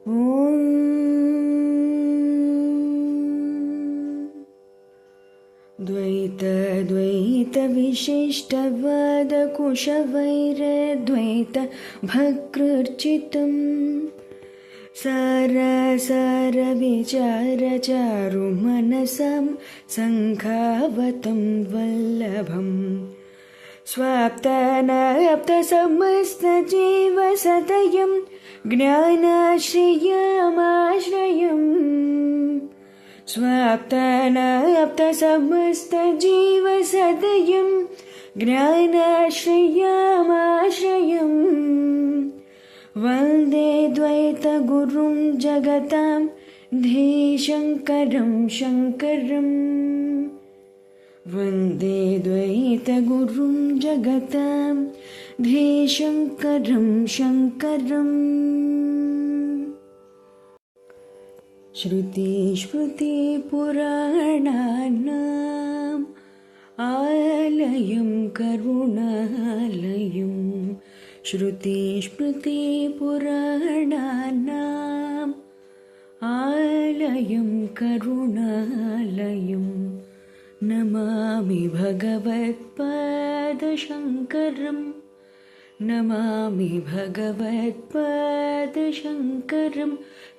ఓం ద్వైత విశిష్టవాద కుశవైరద్వైత భక్తృర్చితం సార విచార చారు మనసం సంఘావతం వల్లభం స్వాప్తానాప్త సమస్త జీవ సతయం జ్ఞానాశ్రయమాశ్రయం స్వాప్తానాప్త సమస్త జీవ సతయం జ్ఞానాశ్రయమాశ్రయం వందే ద్వైత గురుం జగతాం ధీశంకరం శంకరం వందే ద్వైత గురుం జగతాం ధీశంకరం శంకరం. శృతి స్మృతి పురాణానాం ఆలయం కరుణాలయం శృతి స్మృతి పురాణానాం ఆలయం కరుణాలయం నమామి భగవత్పాదశంకరం నమామి భగవత్పాదశంకరం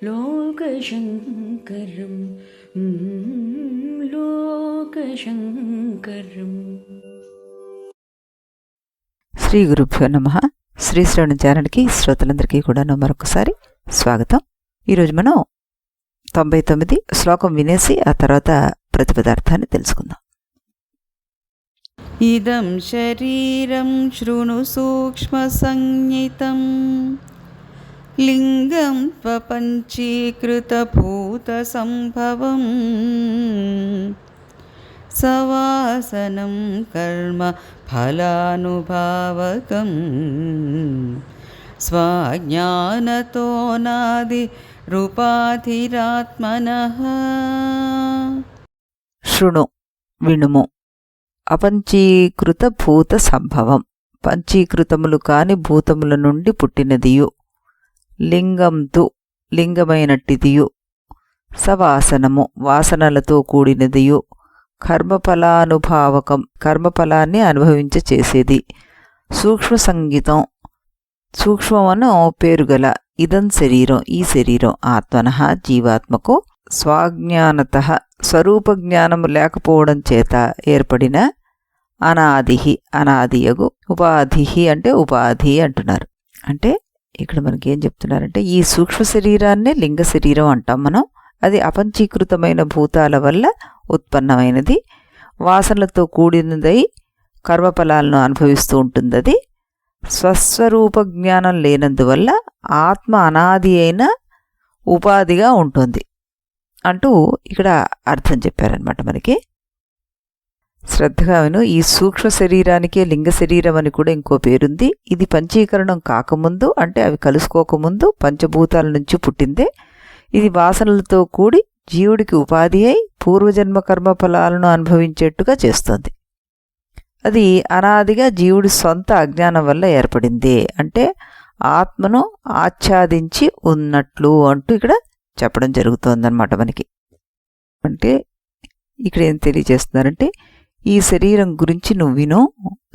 లోకశంకరం లోకశంకరం. శ్రీ గురుభ్యో నమః. శ్రీ శ్రవణ ఛానల్కి శ్రోతలందరికీ కూడా మరొకసారి స్వాగతం. ఈరోజు మనం 99 శ్లోకం వినేసి ఆ తర్వాత ప్రతిపదార్థాన్ని తెలుసుకుందాం. ఇదం శరీరం శృణు సూక్ష్మ సంజ్ఞితం లింగం త్వపంచీకృత భూత సంభవం సవాసనం కర్మ ఫలానుభావకం స్వజ్ఞానతో నాది రూపాధిరాత్మనః. శృణు వినుము. అపంచీకృత భూత సంభవం పంచీకృతములు కాని భూతముల నుండి పుట్టినదియు లింగంతు లింగమైనట్టిదియు సవాసనము వాసనలతో కూడినదియు కర్మఫలానుభావకం కర్మఫలాన్ని అనుభవించ చేసేది సూక్ష్మ సంగీతం సూక్ష్మమను పేరుగల ఇదం శరీరం ఈ శరీరం ఆత్మనః జీవాత్మకు స్వాజ్ఞానత స్వరూప జ్ఞానము లేకపోవడం చేత ఏర్పడిన అనాదిహి అనాదియగు ఉపాధిహి అంటే ఉపాధి అంటున్నారు. అంటే ఇక్కడ మనకేం చెప్తున్నారంటే ఈ సూక్ష్మ శరీరాన్నే లింగ శరీరం అంటాం మనం. అది అపంచీకృతమైన భూతాల వల్ల ఉత్పన్నమైనది వాసనలతో కూడినదై కర్మఫలాలను అనుభవిస్తూ ఉంటుంది. అది స్వస్వరూప జ్ఞానం లేనందువల్ల ఆత్మ అనాది అయిన ఉపాధిగా ఉంటుంది అంటూ ఇక్కడ అర్థం చెప్పారనమాట మనకి. శ్రద్ధగా విను. ఈ సూక్ష్మ శరీరానికే లింగ శరీరం అని కూడా ఇంకో పేరుంది. ఇది పంచీకరణం కాకముందు అంటే అవి కలుసుకోకముందు పంచభూతాల నుంచి పుట్టిందే. ఇది వాసనలతో కూడి జీవుడికి ఉపాధి అయి పూర్వజన్మ కర్మఫలాలను అనుభవించేట్టుగా చేస్తుంది. అది అనాదిగా జీవుడి సొంత అజ్ఞానం వల్ల ఏర్పడింది అంటే ఆత్మను ఆచ్ఛాదించి ఉన్నట్లు అంటూ ఇక్కడ చెప్పడం జరుగుతోందన్నమాట మనకి. అంటే ఇక్కడ ఏం తెలియజేస్తున్నారంటే ఈ శరీరం గురించి నువ్వు విను.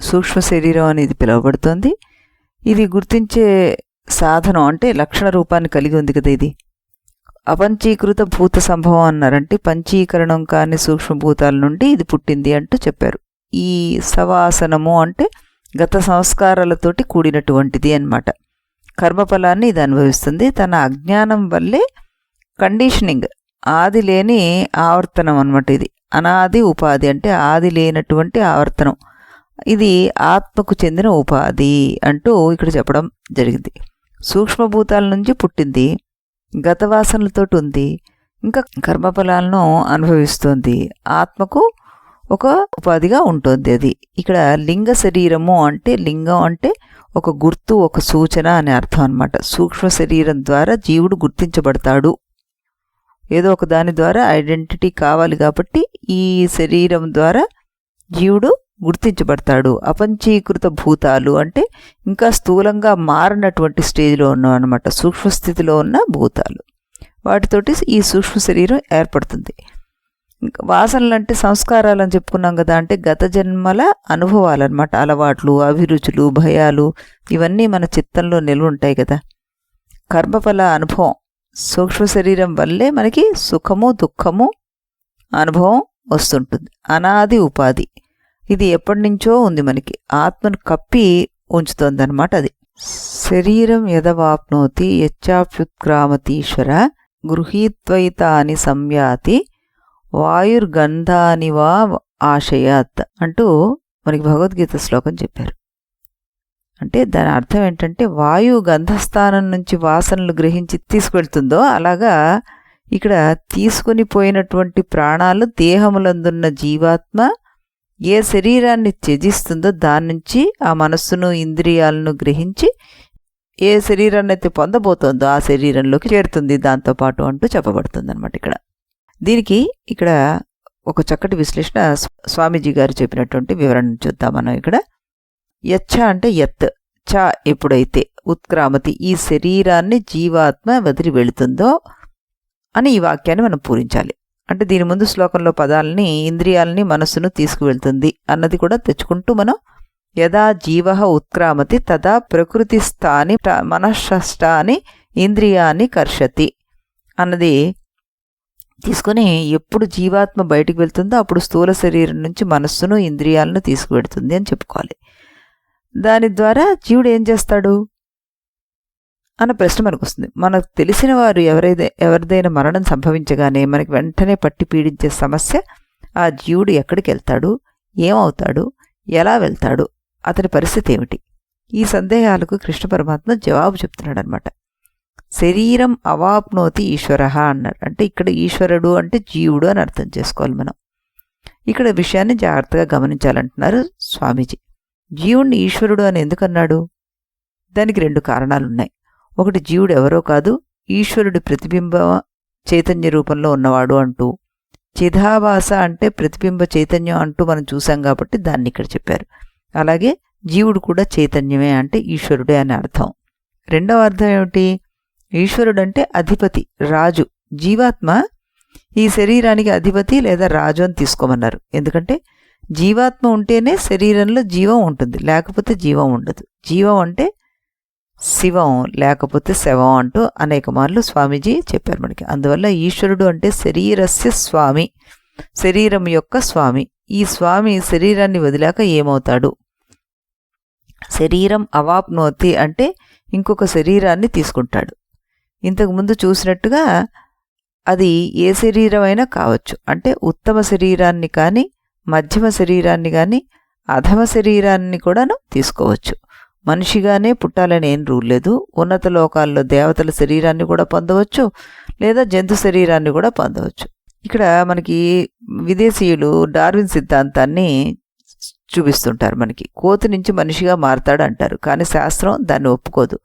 సూక్ష్మ శరీరం అనేది పిలువబడుతోంది. ఇది గుర్తించే సాధనం అంటే లక్షణ రూపాన్ని కలిగి ఉంది కదా. ఇది అపంచీకృత భూత సంభవం అన్నారంటే పంచీకరణం కాని సూక్ష్మభూతాల నుండి ఇది పుట్టింది అంటూ చెప్పారు. ఈ సవాసనము అంటే గత సంస్కారాలతోటి కూడినటువంటిది అన్నమాట. కర్మఫలాన్ని ఇది అనుభవిస్తుంది. తన అజ్ఞానం వల్లే కండిషనింగ్ ఆది లేని ఆవర్తనం అన్నమాట. ఇది అనాది ఉపాధి అంటే ఆది లేనటువంటి ఆవర్తనం. ఇది ఆత్మకు చెందిన ఉపాధి అంటూ ఇక్కడ చెప్పడం జరిగింది. సూక్ష్మభూతాల నుంచి పుట్టింది, గత వాసనలతోటి ఉంది, ఇంకా కర్మఫలాలను అనుభవిస్తుంది. ఆత్మకు ఒక ఉపాధిగా ఉంటుంది. అది ఇక్కడ లింగ శరీరము అంటే లింగం అంటే ఒక గుర్తు ఒక సూచన అనే అర్థం అన్నమాట. సూక్ష్మ శరీరం ద్వారా జీవుడు గుర్తించబడతాడు. ఏదో ఒక దాని ద్వారా ఐడెంటిటీ కావాలి కాబట్టి ఈ శరీరం ద్వారా జీవుడు గుర్తించబడతాడు. అపంచీకృత భూతాలు అంటే ఇంకా స్థూలంగా మారినటువంటి స్టేజ్లో ఉన్నాం అనమాట, సూక్ష్మస్థితిలో ఉన్న భూతాలు. వాటితోటి ఈ సూక్ష్మ శరీరం ఏర్పడుతుంది. వాసనలు అంటే సంస్కారాలు అని చెప్పుకున్నాం కదా, అంటే గత జన్మల అనుభవాలు అనమాట, అలవాట్లు, అభిరుచులు, భయాలు, ఇవన్నీ మన చిత్తంలో నిల్వ ఉంటాయి కదా. కర్మఫల అనుభవం సూక్ష్మ శరీరం వల్లే మనకి సుఖము దుఃఖము అనుభవం వస్తుంటుంది. అనాది ఉపాధి, ఇది ఎప్పటి నుంచో ఉంది మనకి, ఆత్మను కప్పి ఉంచుతోంది అనమాట. అది శరీరం యదవాప్నోతి యచ్చాప్యుత్క్రామతీశ్వర గృహీత్వైతాని సంయాతి వాయుర్గంధాని వా ఆశయాత్ అంటూ మనకి భగవద్గీత శ్లోకం చెప్పారు. అంటే దాని అర్థం ఏంటంటే వాయువు గంధస్థానం నుంచి వాసనలు గ్రహించి తీసుకువెళ్తుందో అలాగా ఇక్కడ తీసుకుని పోయినటువంటి ప్రాణాలు దేహములందున్న జీవాత్మ ఏ శరీరాన్ని త్యజిస్తుందో దాని నుంచి ఆ మనస్సును ఇంద్రియాలను గ్రహించి ఏ శరీరాన్ని అయితే పొందబోతోందో ఆ శరీరంలోకి చేరుతుంది దాంతోపాటు అంటూ చెప్పబడుతుంది అనమాట. దీనికి ఇక్కడ ఒక చక్కటి విశ్లేషణ స్వామీజీ గారు చెప్పినటువంటి వివరణ చూద్దాం మనం. ఇక్కడ యచ్చ అంటే యత్, చ ఎప్పుడైతే, ఉత్క్రామతి ఈ శరీరాన్ని జీవాత్మ వదిలి వెళుతుందో అని ఈ వాక్యాన్ని మనం పూరించాలి. అంటే దీని ముందు శ్లోకంలో పదాలని ఇంద్రియాలని మనస్సును తీసుకువెళ్తుంది అన్నది కూడా తెచ్చుకుంటూ మనం యదా జీవ ఉత్క్రామతి తదా ప్రకృతిస్థాని మనఃష్టాని ఇంద్రియాన్ని కర్షతి అన్నది తీసుకుని ఎప్పుడు జీవాత్మ బయటికి వెళ్తుందో అప్పుడు స్థూల శరీరం నుంచి మనస్సును ఇంద్రియాలను తీసుకువెడుతుంది అని చెప్పుకోవాలి. దాని ద్వారా జీవుడు ఏం చేస్తాడు అన్న ప్రశ్న మనకు వస్తుంది. మనకు తెలిసిన వారు ఎవరిదైనా మరణం సంభవించగానే మనకి వెంటనే పట్టి పీడించే సమస్య, ఆ జీవుడు ఎక్కడికి వెళ్తాడు, ఏమవుతాడు, ఎలా వెళ్తాడు, అతని పరిస్థితి ఏమిటి? ఈ సందేహాలకు కృష్ణ పరమాత్మ జవాబు చెప్తున్నాడు అనమాట. శరీరం అవాప్నోతి ఈశ్వర అన్నారు. అంటే ఇక్కడ ఈశ్వరుడు అంటే జీవుడు అని అర్థం చేసుకోవాలి మనం. ఇక్కడ విషయాన్ని జాగ్రత్తగా గమనించాలంటున్నారు స్వామీజీ. జీవుణ్ణి ఈశ్వరుడు అని ఎందుకన్నాడు? దానికి 2 కారణాలున్నాయి. ఒకటి, జీవుడు ఎవరో కాదు, ఈశ్వరుడి ప్రతిబింబ చైతన్య రూపంలో ఉన్నవాడు అంటూ, చిదాభాస అంటే ప్రతిబింబ చైతన్యం అంటూ మనం చూసాం కాబట్టి దాన్ని ఇక్కడ చెప్పారు. అలాగే జీవుడు కూడా చైతన్యమే అంటే ఈశ్వరుడే అని అర్థం. రెండవ అర్థం ఏమిటి? ఈశ్వరుడు అంటే అధిపతి, రాజు. జీవాత్మ ఈ శరీరానికి అధిపతి లేదా రాజు అని తీసుకోమన్నారు. ఎందుకంటే జీవాత్మ ఉంటేనే శరీరంలో జీవం ఉంటుంది, లేకపోతే జీవం ఉండదు. జీవం అంటే శివం, లేకపోతే శవం అంటూ అనేక మార్లు స్వామీజీ చెప్పారు మనకి. అందువల్ల ఈశ్వరుడు అంటే శరీరస్య స్వామి, శరీరం యొక్క స్వామి. ఈ స్వామి శరీరాన్ని వదిలాక ఏమవుతాడు? శరీరం అవాప్నోతి అంటే ఇంకొక శరీరాన్ని తీసుకుంటాడు. ఇంతకుముందు చూసినట్టుగా అది ఏ శరీరమైనా కావచ్చు. అంటే ఉత్తమ శరీరాన్ని కానీ, మధ్యమ శరీరాన్ని కానీ, అధమ శరీరాన్ని కూడాను తీసుకోవచ్చు. మనిషిగానే పుట్టాలని ఏం రూల్ లేదు. ఉన్నత లోకాల్లో దేవతల శరీరాన్ని కూడా పొందవచ్చు, లేదా జంతు శరీరాన్ని కూడా పొందవచ్చు. ఇక్కడ మనకి విదేశీయులు డార్విన్ సిద్ధాంతాన్ని చూపిస్తుంటారు మనకి. కోతి నుంచి మనిషిగా మారతాడు అంటారు, కానీ శాస్త్రం దాన్ని ఒప్పుకోదు.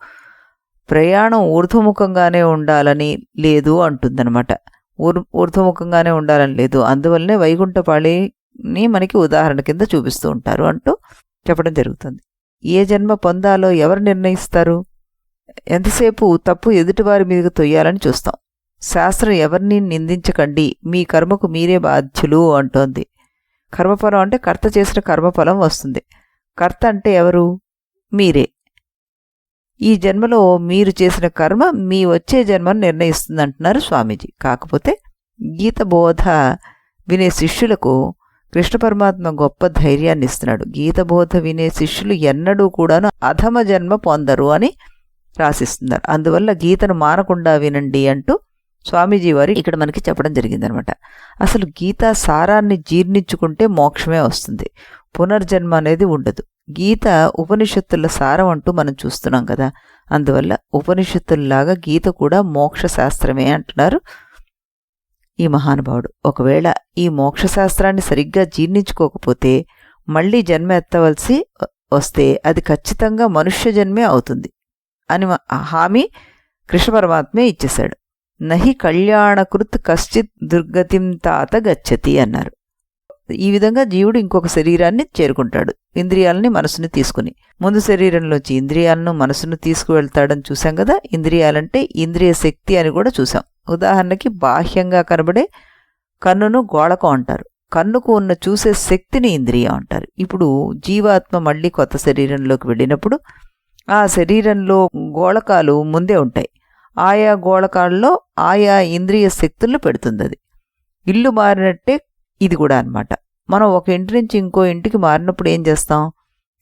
ప్రయాణం ఊర్ధ్వముఖంగానే ఉండాలని లేదు అంటుందన్నమాట. ఊర్ధ్వముఖంగానే ఉండాలని లేదు. అందువల్లనే వైకుంఠపాళిని మనకి ఉదాహరణ కింద చూపిస్తూ ఉంటారు అంటూ చెప్పడం జరుగుతుంది. ఏ జన్మ పొందాలో ఎవరు నిర్ణయిస్తారు? ఎంతసేపు తప్పు ఎదుటివారి మీదకి తొయ్యాలని చూస్తాం. శాస్త్రం ఎవరిని నిందించకండి, మీ కర్మకు మీరే బాధ్యులు అంటోంది. కర్మఫలం అంటే కర్త చేసిన కర్మఫలం వస్తుంది. కర్త అంటే ఎవరు? మీరే. ఈ జన్మలో మీరు చేసిన కర్మ మీ వచ్చే జన్మను నిర్ణయిస్తుంది అంటున్నారు స్వామీజీ. కాకపోతే గీత బోధ వినే శిష్యులకు కృష్ణ పరమాత్మ గొప్ప ధైర్యాన్ని ఇస్తున్నాడు. గీత బోధ వినే శిష్యులు ఎన్నడూ కూడాను అధమ జన్మ పొందరు అని రాసిస్తున్నారు. అందువల్ల గీతను మానకుండా వినండి అంటూ స్వామీజీ వారు ఇక్కడ మనకి చెప్పడం జరిగిందనమాట. అసలు గీతా సారాన్ని జీర్ణించుకుంటే మోక్షమే వస్తుంది, పునర్జన్మ అనేది ఉండదు. గీత ఉపనిషత్తుల సారం అంటూ మనం చూస్తున్నాం కదా. అందువల్ల ఉపనిషత్తుల్లాగా గీత కూడా మోక్ష శాస్త్రమే అంటున్నారు ఈ మహానుభావుడు. ఒకవేళ ఈ మోక్షశాస్త్రాన్ని సరిగ్గా జీర్ణించుకోకపోతే మళ్ళీ జన్మ ఎత్తవలసి వస్తే అది ఖచ్చితంగా మనుష్య జన్మే అవుతుంది అని హామీ కృష్ణ పరమాత్మే ఇచ్చేశాడు. నహి కళ్యాణకృత్ కశ్చిత్ దుర్గతిం తాత గచ్చతి అన్నారు. ఈ విధంగా జీవుడు ఇంకొక శరీరాన్ని చేరుకుంటాడు, ఇంద్రియాలని మనసుని తీసుకుని. ముందు శరీరంలోంచి ఇంద్రియాలను మనసును తీసుకువెళ్తాడని చూసాం కదా. ఇంద్రియాలంటే ఇంద్రియ శక్తి అని కూడా చూసాం. ఉదాహరణకి బాహ్యంగా కనబడే కన్నును గోళకం అంటారు. కన్నుకు ఉన్న చూసే శక్తిని ఇంద్రియం అంటారు. ఇప్పుడు జీవాత్మ మళ్ళీ కొత్త శరీరంలోకి వెళ్ళినప్పుడు ఆ శరీరంలో గోళకాలు ముందే ఉంటాయి. ఆయా గోళకాల్లో ఆయా ఇంద్రియ శక్తులను పెడుతుంది. అది ఇల్లు మారినట్టే ఇది కూడా అన్నమాట. మనం ఒక ఇంటి నుంచి ఇంకో ఇంటికి మారినప్పుడు ఏం చేస్తాం?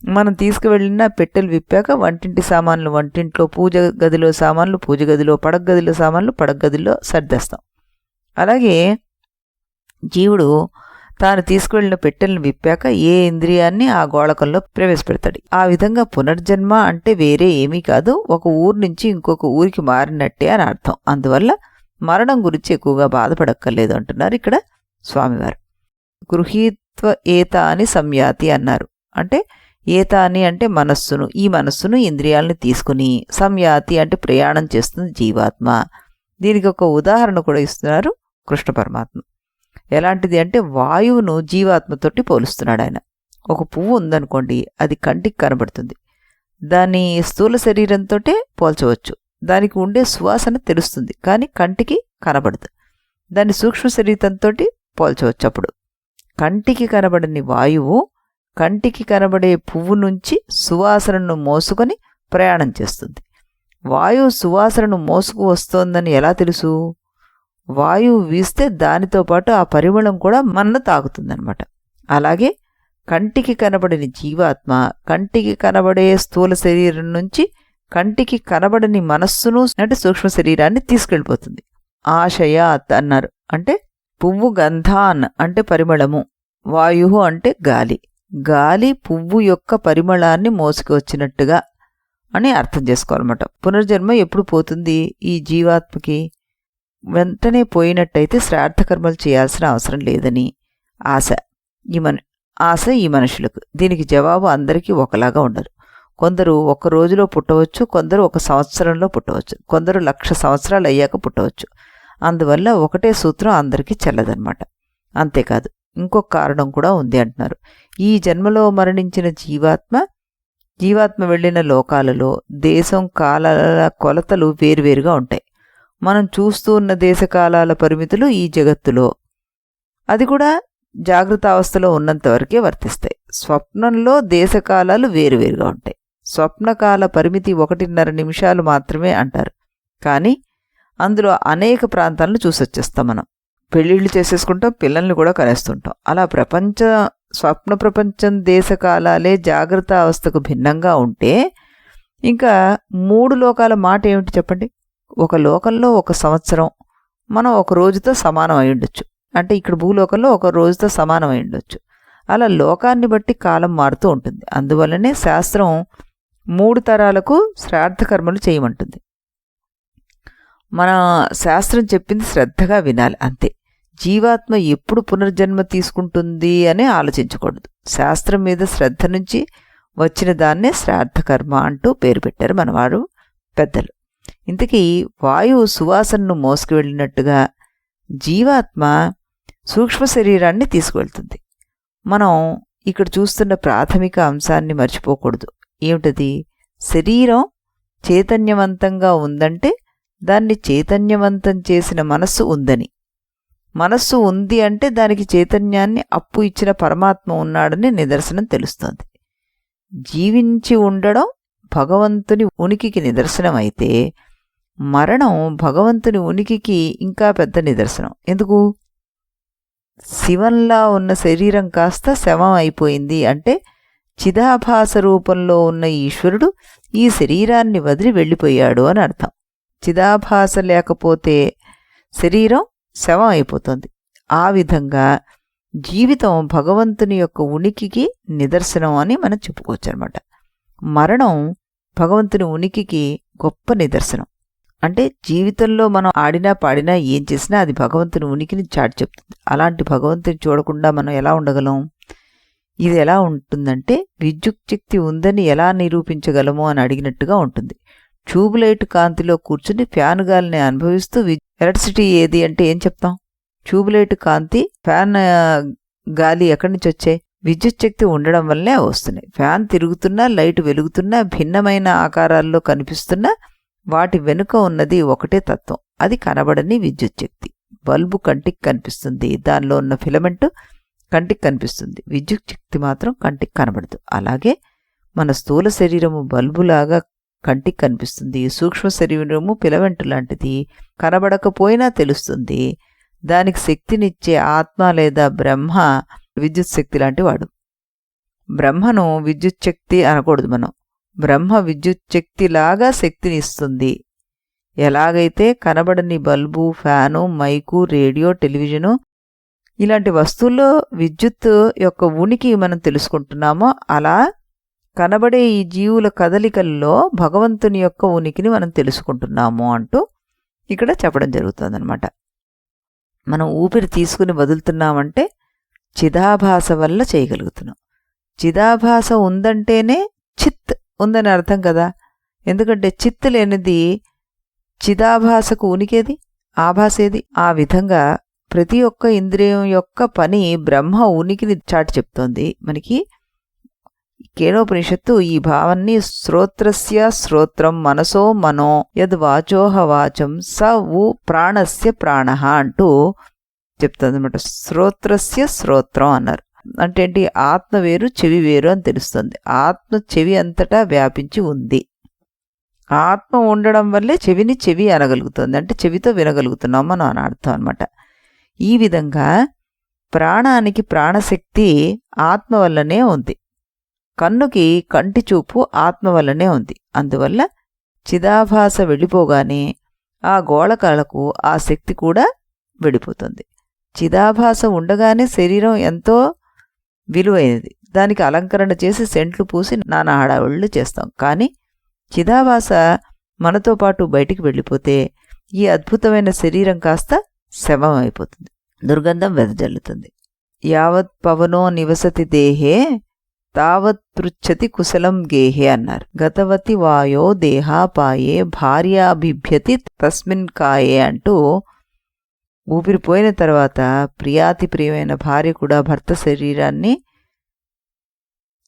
మనం తీసుకువెళ్ళిన పెట్టెలు విప్పాక వంటింటి సామాన్లు వంటింట్లో, పూజ గదిలో సామాన్లు పూజ గదిలో, పడక గదిలో సామాన్లు పడక గదిలో సర్దేస్తాం. అలాగే జీవుడు తాను తీసుకువెళ్ళిన పెట్టెలను విప్పాక ఏ ఇంద్రియాన్ని ఆ గోళకంలో ప్రవేశపెడతాడు. ఆ విధంగా పునర్జన్మ అంటే వేరే ఏమీ కాదు, ఒక ఊరు నుంచి ఇంకొక ఊరికి మారినట్టే అని అర్థం. అందువల్ల మరణం గురించి ఎక్కువగా బాధపడక్కర్లేదు అంటున్నారు ఇక్కడ స్వామివారు. గృహీత్వ ఏతాని సంయాతి అన్నారు. అంటే ఏతాని అంటే మనస్సును, ఈ మనస్సును ఇంద్రియాలను తీసుకుని, సంయాతి అంటే ప్రయాణం చేస్తుంది జీవాత్మ. దీనికి ఒక ఉదాహరణ కూడా ఇస్తున్నారు కృష్ణ పరమాత్మ. ఎలాంటిది అంటే వాయువును జీవాత్మతోటి పోలుస్తున్నాడు ఆయన. ఒక పువ్వు ఉందనుకోండి, అది కంటికి కనబడుతుంది, దాని స్థూల శరీరంతో పోల్చవచ్చు. దానికి ఉండే సువాసన తెలుస్తుంది, కానీ కంటికి కనబడదు. దాని సూక్ష్మ శరీరంతో పోల్చవచ్చు. అప్పుడు కంటికి కనబడని వాయువు కంటికి కనబడే పువ్వు నుంచి సువాసనను మోసుకొని ప్రయాణం చేస్తుంది. వాయువు సువాసనను మోసుకు వస్తోందని ఎలా తెలుసు? వాయువు వీస్తే దానితో పాటు ఆ పరిమళం కూడా మనను తాకుతుందనమాట. అలాగే కంటికి కనబడని జీవాత్మ కంటికి కనబడే స్థూల శరీరం నుంచి కంటికి కనబడని మనస్సును అంటే సూక్ష్మ శరీరాన్ని తీసుకెళ్ళిపోతుంది. ఆశయాత్ అన్నారు. అంటే పువ్వు గంధాన్ అంటే పరిమళము, వాయు అంటే గాలి. గాలి పువ్వు యొక్క పరిమళాన్ని మోసుకొచ్చినట్టుగా అని అర్థం చేసుకోవాలన్నమాట. పునర్జన్మ ఎప్పుడు పోతుంది ఈ జీవాత్మకి? వెంటనే పోయినట్టయితే శ్రాద్ధకర్మలు చేయాల్సిన అవసరం లేదని ఆశ ఈ మనుషులకు. దీనికి జవాబు అందరికీ ఒకలాగా ఉండదు. కొందరు ఒక రోజులో పుట్టవచ్చు, కొందరు ఒక సంవత్సరంలో పుట్టవచ్చు, కొందరు 1,00,000 సంవత్సరాలు అయ్యాక పుట్టవచ్చు. అందువల్ల ఒకటే సూత్రం అందరికీ చెల్లదన్నమాట. అంతేకాదు, ఇంకొక కారణం కూడా ఉంది అంటున్నారు. ఈ జన్మలో మరణించిన జీవాత్మ వెళ్ళిన లోకాలలో దేశం కాలాల కొలతలు వేరువేరుగా ఉంటాయి. మనం చూస్తూ ఉన్న దేశకాలాల పరిమితులు ఈ జగత్తులో అది కూడా జాగ్రత్త అవస్థలో ఉన్నంతవరకే వర్తిస్తాయి. స్వప్నంలో దేశకాలాలు వేరువేరుగా ఉంటాయి. స్వప్నకాల పరిమితి 1.5 నిమిషాలు మాత్రమే అంటారు. కానీ అందులో అనేక ప్రాంతాలను చూసొచ్చేస్తాం. మనం పెళ్ళిళ్ళు చేసేసుకుంటాం, పిల్లల్ని కూడా కనేస్తుంటాం. అలా స్వప్న ప్రపంచం దేశకాలాలే జాగ్రత్త అవస్థకు భిన్నంగా ఉంటే ఇంకా 3 లోకాల మాట ఏమిటి చెప్పండి? ఒక లోకంలో 1 సంవత్సరం మనం ఒక రోజుతో సమానం అయి ఉండొచ్చు. అంటే ఇక్కడ భూలోకంలో ఒక రోజుతో సమానం అయి ఉండొచ్చు. అలా లోకాన్ని బట్టి కాలం మారుతూ ఉంటుంది. అందువల్లనే శాస్త్రం 3 తరాలకు శ్రాద్ధకర్మలు చేయమంటుంది. మన శాస్త్రం చెప్పింది శ్రద్ధగా వినాలి అంతే. జీవాత్మ ఎప్పుడు పునర్జన్మ తీసుకుంటుంది అని ఆలోచించకూడదు. శాస్త్రం మీద శ్రద్ధ నుంచి వచ్చిన దాన్నే శ్రాద్ధకర్మ అంటూ పేరు పెట్టారు మనవారు పెద్దలు. ఇంతకీ వాయువు సువాసనను మోసుకువెళ్ళినట్టుగా జీవాత్మ సూక్ష్మ శరీరాన్ని తీసుకువెళ్తుంది. మనం ఇక్కడ చూస్తున్న ప్రాథమిక అంశాన్ని మర్చిపోకూడదు. ఏమిటది? శరీరం చైతన్యవంతంగా ఉందంటే దాన్ని చైతన్యవంతం చేసిన మనస్సు ఉందని. మనస్సు ఉంది అంటే దానికి చైతన్యాన్ని అప్పు ఇచ్చిన పరమాత్మ ఉన్నాడని నిదర్శనం తెలుస్తోంది. జీవించి ఉండడం భగవంతుని ఉనికికి నిదర్శనం అయితే మరణం భగవంతుని ఉనికికి ఇంకా పెద్ద నిదర్శనం. ఎందుకు? శివంలా ఉన్న శరీరం కాస్త శవం అయిపోయింది అంటే చిదాభాస రూపంలో ఉన్న ఈశ్వరుడు ఈ శరీరాన్ని వదిలి వెళ్ళిపోయాడు అని అర్థం. చిదాభాస లేకపోతే శరీరం శవం అయిపోతుంది. ఆ విధంగా జీవితం భగవంతుని యొక్క ఉనికికి నిదర్శనం అని మనం చెప్పుకోవచ్చు అనమాట. మరణం భగవంతుని ఉనికికి గొప్ప నిదర్శనం. అంటే జీవితంలో మనం ఆడినా పాడినా ఏం చేసినా అది భగవంతుని ఉనికిని చాటి చెప్తుంది. అలాంటి భగవంతుని చూడకుండా మనం ఎలా ఉండగలం? ఇది ఎలా ఉంటుందంటే విద్యుత్ శక్తి ఉందని ఎలా నిరూపించగలము అని అడిగినట్టుగా ఉంటుంది. ట్యూబ్లైట్ కాంతిలో కూర్చుని ఫ్యాన్ గాలిని అనుభవిస్తూ ఎలక్ట్రిసిటీ ఏది అంటే ఏం చెప్తాం? ట్యూబ్లైట్ కాంతి ఫ్యాన్ గాలి ఎక్కడి నుంచి వచ్చాయి? విద్యుత్ శక్తి ఉండడం వల్లే వస్తున్నాయి. ఫ్యాన్ తిరుగుతున్నా, లైట్ వెలుగుతున్నా, భిన్నమైన ఆకారాల్లో కనిపిస్తున్నా వాటి వెనుక ఉన్నది ఒకటే తత్వం. అది కనబడని విద్యుత్ శక్తి. బల్బు కంటికి కనిపిస్తుంది, దానిలో ఉన్న ఫిలమెంట్ కంటికి కనిపిస్తుంది. విద్యుత్ శక్తి మాత్రం కంటికి కనబడదు. అలాగే మన స్థూల శరీరము బల్బులాగా కంటికి కనిపిస్తుంది, సూక్ష్మ శరీరము ఫిలమెంట్ లాంటిది, కనబడకపోయినా తెలుస్తుంది. దానికి శక్తినిచ్చే ఆత్మ లేదా బ్రహ్మ విద్యుత్ శక్తి లాంటి వాడు. బ్రహ్మను విద్యుత్ శక్తి అనకూడదు మనం. బ్రహ్మ విద్యుత్ శక్తిలాగా శక్తిని ఇస్తుంది. ఎలాగైతే కనబడని bulb, fan, mic, radio, television ఇలాంటి వస్తువుల్లో విద్యుత్ యొక్క ఉనికి మనం తెలుసుకుంటున్నామో, అలా కనబడే ఈ జీవుల కదలికల్లో భగవంతుని యొక్క ఉనికిని మనం తెలుసుకుంటున్నాము అంటూ ఇక్కడ చెప్పడం జరుగుతుందన్నమాట. మనం ఊపిరి తీసుకుని వదులుతున్నామంటే చిదాభాస వల్ల చేయగలుగుతున్నాం. చిదాభాస ఉందంటేనే చిత్ ఉందని అర్థం కదా. ఎందుకంటే చిత్ లేనిది చిదాభాసకు ఉనికేది, ఆభాసేది. ఆ విధంగా ప్రతి ఒక్క ఇంద్రియం యొక్క పని బ్రహ్మ ఉనికిని చాటి చెప్తోంది మనకి. కేనోపనిషత్తు ఈ భావాన్ని శ్రోత్రస్య శ్రోత్రం మనసో మనో యద్ వాచోహ వాచం స ఉ ప్రాణస్య ప్రాణః అంటూ చెప్తుంది అనమాట. శ్రోత్రస్య శ్రోత్రం అన్నారు అంటే ఏంటి? ఆత్మ వేరు, చెవి వేరు అని తెలుస్తుంది. ఆత్మ చెవి అంతటా వ్యాపించి ఉంది. ఆత్మ ఉండడం వల్లే చెవిని చెవి అనగలుగుతుంది, అంటే చెవితో వినగలుగుతున్నాం మనం అని అర్థం అనమాట. ఈ విధంగా ప్రాణానికి ప్రాణశక్తి ఆత్మ వల్లనే ఉంది. కన్నుకి కంటి చూపు ఆత్మ వల్లనే ఉంది. అందువల్ల చిదాభాస వెళ్ళిపోగానే ఆ గోళకాలకు ఆ శక్తి కూడా వెళ్ళిపోతుంది. చిదాభాస ఉండగానే శరీరం ఎంతో విలువైనది. దానికి అలంకరణ చేసి సెంట్లు పూసి నానా హడావుళ్ళు చేస్తాం. కానీ చిదాభాస మనతో పాటు బయటికి వెళ్ళిపోతే ఈ అద్భుతమైన శరీరం కాస్త శవం అయిపోతుంది, దుర్గంధం వెదజల్లుతుంది. యావత్ పవనో నివసతి దేహే తావత్ పృచ్చతి కుశలం గేహే అన్నారు. గతవతి వాయో దేహాపాయే భార్యాభిభ్యతి తస్మిన్ కాయే అంటూ ఊపిరిపోయిన తర్వాత ప్రియాతి ప్రియమైన భార్య కూడా భర్త శరీరాన్ని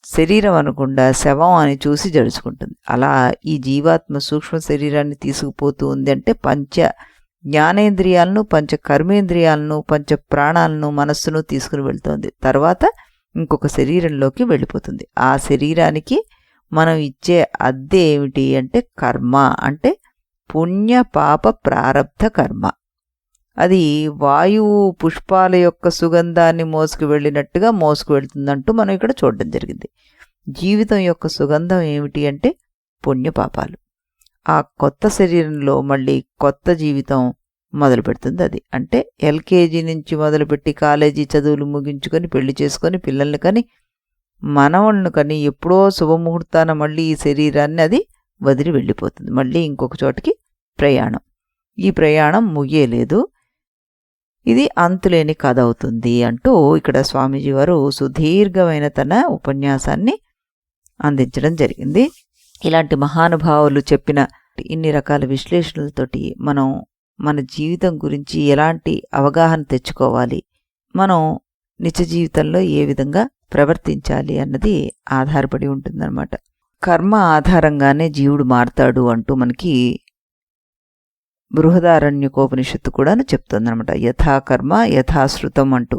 శరీరం అనకుండా శవం అని చూసి జడుచుకుంటుంది. అలా ఈ జీవాత్మ సూక్ష్మ శరీరాన్ని తీసుకుపోతూ ఉంది అంటే పంచ జ్ఞానేంద్రియాలను, పంచ కర్మేంద్రియాలను, పంచ ప్రాణాలను, మనస్సును తీసుకుని వెళ్తోంది. తర్వాత ఇంకొక శరీరంలోకి వెళ్ళిపోతుంది. ఆ శరీరానికి మనం ఇచ్చే అద్దె ఏమిటి అంటే కర్మ, అంటే పుణ్య పాప ప్రారబ్ధ కర్మ. అది వాయువు పుష్పాల యొక్క సుగంధాన్ని మోసుకు వెళ్ళినట్టుగా మోసుకు వెళ్తుందంటూ మనం ఇక్కడ చూడడం జరిగింది. జీవితం యొక్క సుగంధం ఏమిటి అంటే పుణ్యపాపాలు. ఆ కొత్త శరీరంలో మళ్ళీ కొత్త జీవితం మొదలు పెడుతుంది. అది అంటే ఎల్కేజీ నుంచి మొదలుపెట్టి కాలేజీ చదువులు ముగించుకొని పెళ్లి చేసుకొని పిల్లల్ని కని మనవళ్ళను కని ఎప్పుడో శుభముహూర్తాన మళ్ళీ ఈ శరీరాన్ని అది వదిలి వెళ్ళిపోతుంది. మళ్ళీ ఇంకొక చోటికి ప్రయాణం. ఈ ప్రయాణం ముగియలేదు, ఇది అంతులేని కథ అవుతుంది అంటూ ఇక్కడ స్వామీజీ వారు సుదీర్ఘమైన తన ఉపన్యాసాన్ని అందించడం జరిగింది. ఇలాంటి మహానుభావులు చెప్పిన ఇన్ని రకాల విశ్లేషణలతోటి మనం మన జీవితం గురించి ఎలాంటి అవగాహన తెచ్చుకోవాలి, మనం నిత్య జీవితంలో ఏ విధంగా ప్రవర్తించాలి అన్నది ఆధారపడి ఉంటుందన్నమాట. కర్మ ఆధారంగానే జీవుడు మారతాడు అంటూ మనకి బృహదారణ్యకోపనిషత్తు కూడాను చెప్తుందనమాట. యథాకర్మ యథాశ్రుతం అంటూ,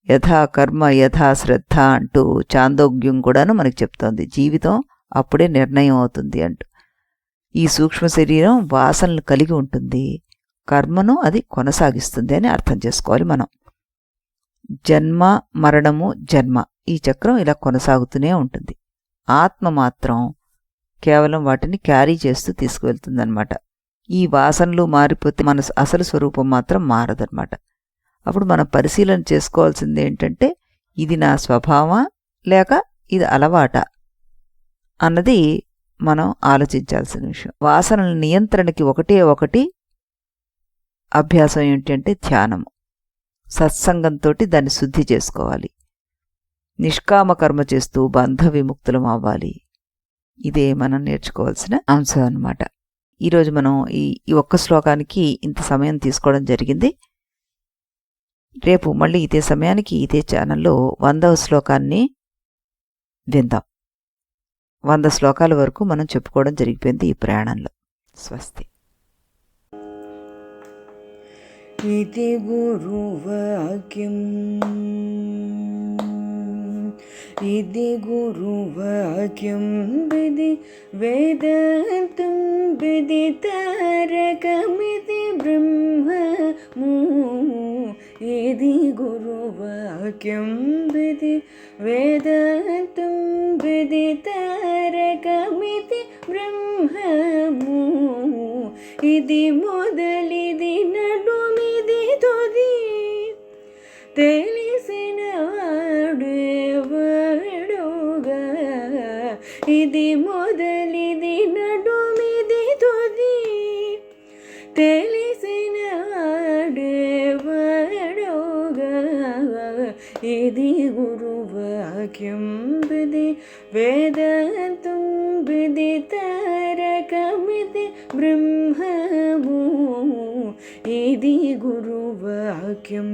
యథాకర్మ యథాశ్రద్ధ అంటూ చాందోగ్యం కూడాను మనకి చెప్తోంది. జీవితం అప్పుడే నిర్ణయం అవుతుంది అంటూ. ఈ సూక్ష్మ శరీరం వాసనలు కలిగి ఉంటుంది, కర్మను అది కొనసాగిస్తుంది అని అర్థం చేసుకోవాలి మనం. జన్మ మరణము జన్మ, ఈ చక్రం ఇలా కొనసాగుతూనే ఉంటుంది. ఆత్మ మాత్రం కేవలం వాటిని క్యారీ చేస్తూ తీసుకువెళ్తుందన్నమాట. ఈ వాసనలు మారిపోతే మన అసలు స్వరూపం మాత్రం మారదన్నమాట. అప్పుడు మనం పరిశీలన చేసుకోవాల్సింది ఏంటంటే ఇది నా స్వభావమా లేక ఇది అలవాటా అన్నది మనం ఆలోచించాల్సిన విషయం. వాసనల నియంత్రణకి ఒకటి అభ్యాసం ఏంటి అంటే ధ్యానము. సత్సంగంతో దాన్ని శుద్ధి చేసుకోవాలి. నిష్కామ కర్మ చేస్తూ బంధ విముక్తులం అవ్వాలి. ఇదే మనం నేర్చుకోవాల్సిన అంశం అన్నమాట. ఈరోజు మనం ఈ ఒక్క శ్లోకానికి ఇంత సమయం తీసుకోవడం జరిగింది. రేపు మళ్ళీ ఇదే సమయానికి ఇదే ఛానల్లో 100వ శ్లోకాన్ని విందాం. 100 శ్లోకాల వరకు మనం చెప్పుకోవడం జరిగిపోయింది ఈ ప్రయాణంలో. స్వస్తి. इति गुरुवाक्यम् इति गुरुवाक्यं विधि वेदान्तं विदितारकमिति ब्रह्ममु इति गुरुवाक्यं विधि वेदान्तं विदितारकमिति ब्रह्ममु इति मोदलिदि नडुमिदि तुदि తెలిసిన వాడెవడుగా ఇది మొదలిది నడుమిది తుది తెలిసిన వాడెవడుగా ఇది గురువాక్యం విధి వేదాంతం విదితారకమితి బ్రహ్మము ఇది గురువాక్యం.